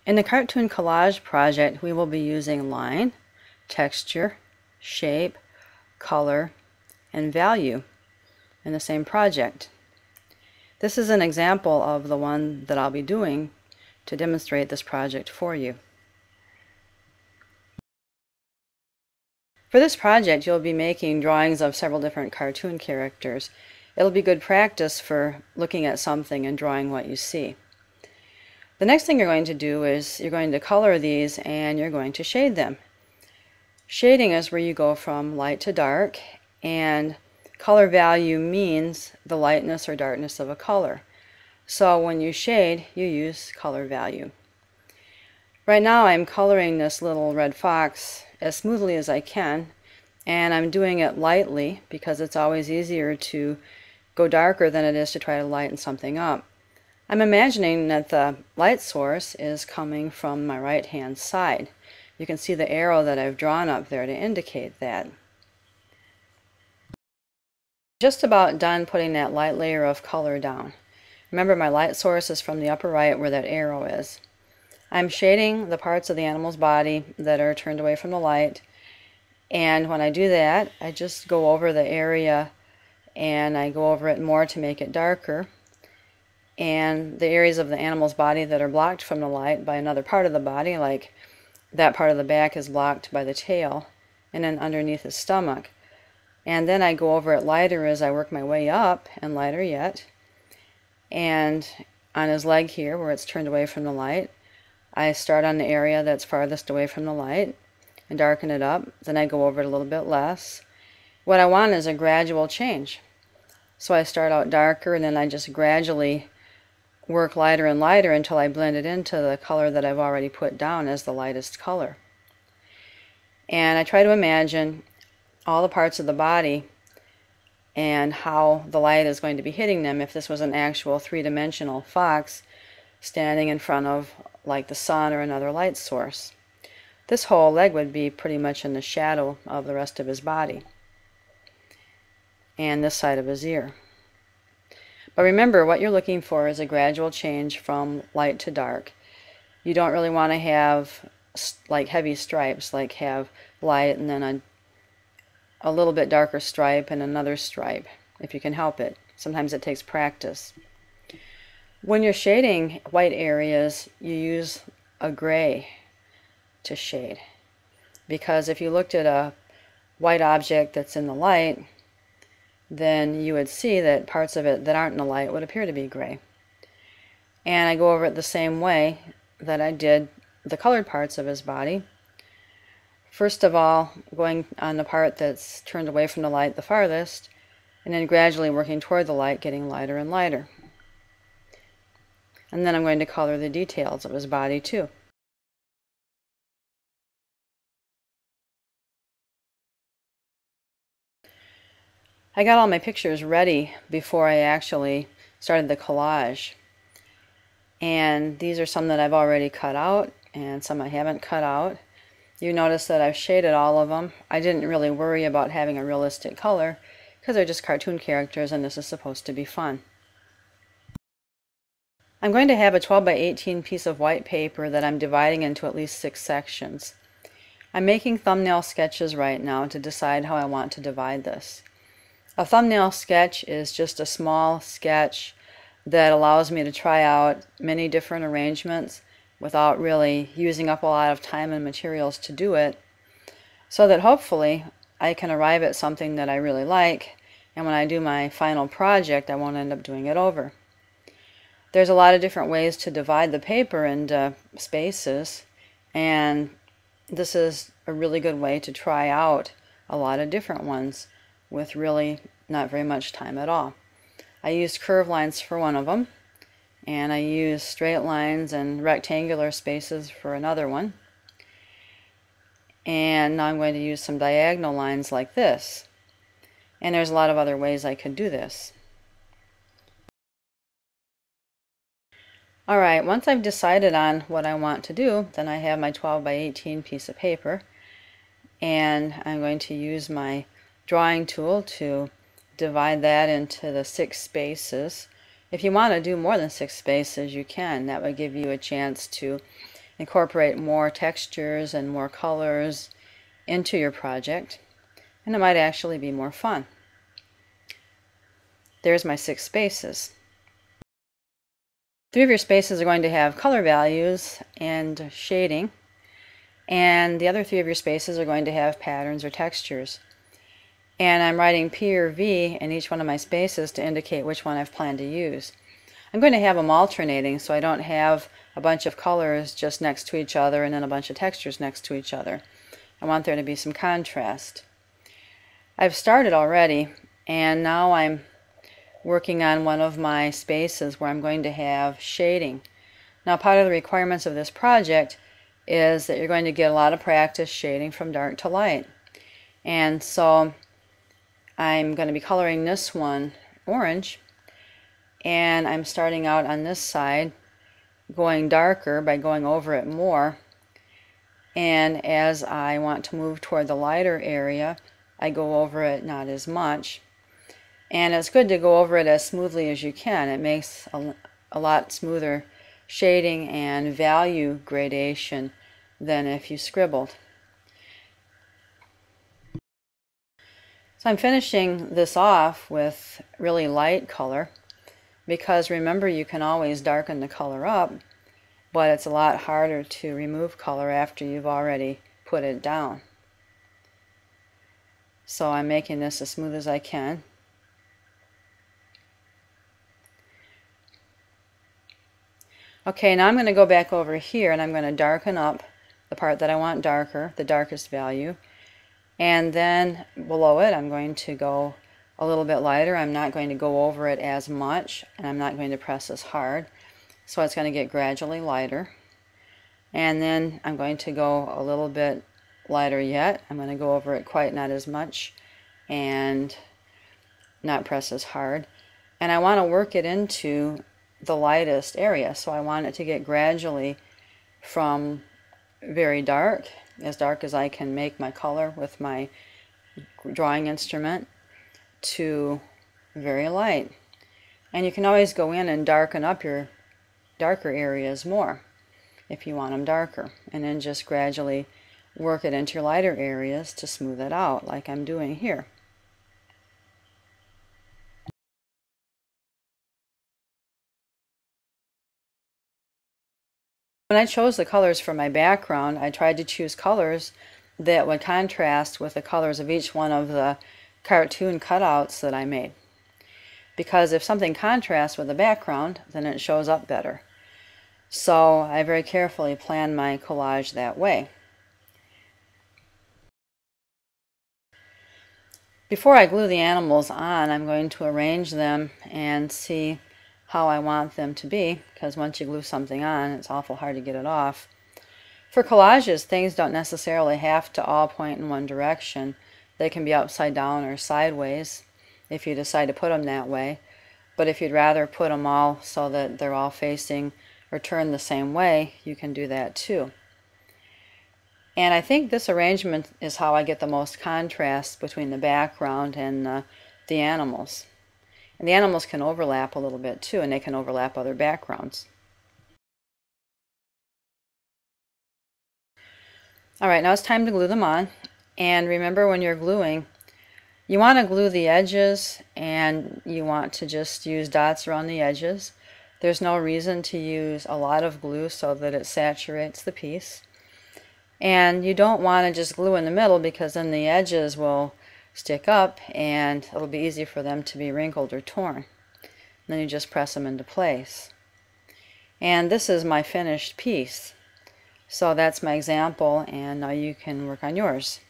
In the cartoon collage project, we will be using line, texture, shape, color, and value in the same project. This is an example of the one that I'll be doing to demonstrate this project for you. For this project, you'll be making drawings of several different cartoon characters. It'll be good practice for looking at something and drawing what you see. The next thing you're going to do is you're going to color these and you're going to shade them. Shading is where you go from light to dark, and color value means the lightness or darkness of a color. So when you shade, you use color value. Right now I'm coloring this little red fox as smoothly as I can, and I'm doing it lightly because it's always easier to go darker than it is to try to lighten something up. I'm imagining that the light source is coming from my right hand side. You can see the arrow that I've drawn up there to indicate that. Just about done putting that light layer of color down. Remember, my light source is from the upper right where that arrow is. I'm shading the parts of the animal's body that are turned away from the light, and when I do that, I just go over the area and I go over it more to make it darker. And the areas of the animal's body that are blocked from the light by another part of the body, like that part of the back is blocked by the tail, and then underneath his stomach. And then I go over it lighter as I work my way up, and lighter yet. And on his leg here, where it's turned away from the light, I start on the area that's farthest away from the light and darken it up. Then I go over it a little bit less. What I want is a gradual change. So I start out darker, and then I just gradually work lighter and lighter until I blend it into the color that I've already put down as the lightest color. And I try to imagine all the parts of the body and how the light is going to be hitting them if this was an actual three-dimensional fox standing in front of like the sun or another light source. This whole leg would be pretty much in the shadow of the rest of his body, and this side of his ear. But remember, what you're looking for is a gradual change from light to dark. You don't really want to have like heavy stripes, like have light and then a little bit darker stripe and another stripe, if you can help it. Sometimes it takes practice. When you're shading white areas, you use a gray to shade, because if you looked at a white object that's in the light, then you would see that parts of it that aren't in the light would appear to be gray. And I go over it the same way that I did the colored parts of his body. First of all, going on the part that's turned away from the light the farthest, and then gradually working toward the light, getting lighter and lighter. And then I'm going to color the details of his body too. I got all my pictures ready before I actually started the collage. And these are some that I've already cut out and some I haven't cut out. You notice that I've shaded all of them. I didn't really worry about having a realistic color because they're just cartoon characters and this is supposed to be fun. I'm going to have a 12 by 18 piece of white paper that I'm dividing into at least 6 sections. I'm making thumbnail sketches right now to decide how I want to divide this. A thumbnail sketch is just a small sketch that allows me to try out many different arrangements without really using up a lot of time and materials to do it, so that hopefully I can arrive at something that I really like, and when I do my final project I won't end up doing it over. There's a lot of different ways to divide the paper into spaces, and this is a really good way to try out a lot of different ones with really not very much time at all. I used curved lines for one of them, and I used straight lines and rectangular spaces for another one. And now I'm going to use some diagonal lines like this. And there's a lot of other ways I could do this. Alright, once I've decided on what I want to do, then I have my 12 by 18 piece of paper, and I'm going to use my drawing tool to divide that into the 6 spaces. If you want to do more than 6 spaces, you can. That would give you a chance to incorporate more textures and more colors into your project, and it might actually be more fun. There's my 6 spaces. 3 of your spaces are going to have color values and shading, and the other 3 of your spaces are going to have patterns or textures. And I'm writing P or V in each one of my spaces to indicate which one I've planned to use. I'm going to have them alternating so I don't have a bunch of colors just next to each other and then a bunch of textures next to each other. I want there to be some contrast. I've started already, and now I'm working on one of my spaces where I'm going to have shading. Now, part of the requirements of this project is that you're going to get a lot of practice shading from dark to light. And so I'm going to be coloring this one orange, and I'm starting out on this side going darker by going over it more, and as I want to move toward the lighter area I go over it not as much. And it's good to go over it as smoothly as you can. It makes a lot smoother shading and value gradation than if you scribbled. So I'm finishing this off with really light color, because remember, you can always darken the color up, but it's a lot harder to remove color after you've already put it down. So I'm making this as smooth as I can. Okay, now I'm going to go back over here and I'm going to darken up the part that I want darker, the darkest value. And then below it I'm going to go a little bit lighter. I'm not going to go over it as much, and I'm not going to press as hard. So it's going to get gradually lighter. And then I'm going to go a little bit lighter yet. I'm going to go over it quite not as much and not press as hard. And I want to work it into the lightest area. So I want it to get gradually from very dark as I can make my color with my drawing instrument, to very light. And you can always go in and darken up your darker areas more if you want them darker, and then just gradually work it into your lighter areas to smooth it out like I'm doing here. When I chose the colors for my background, I tried to choose colors that would contrast with the colors of each one of the cartoon cutouts that I made. Because if something contrasts with the background, then it shows up better. So I very carefully planned my collage that way. Before I glue the animals on, I'm going to arrange them and see how I want them to be, because once you glue something on, it's awful hard to get it off. For collages, things don't necessarily have to all point in one direction. They can be upside down or sideways if you decide to put them that way. But if you'd rather put them all so that they're all facing or turned the same way, you can do that too. And I think this arrangement is how I get the most contrast between the background and the animals. And the animals can overlap a little bit too, and they can overlap other backgrounds. Alright, now it's time to glue them on. And remember, when you're gluing, you want to glue the edges, and you want to just use dots around the edges. There's no reason to use a lot of glue so that it saturates the piece. And you don't want to just glue in the middle, because then the edges will stick up and it'll be easy for them to be wrinkled or torn. And then you just press them into place. And this is my finished piece. So that's my example, and now you can work on yours.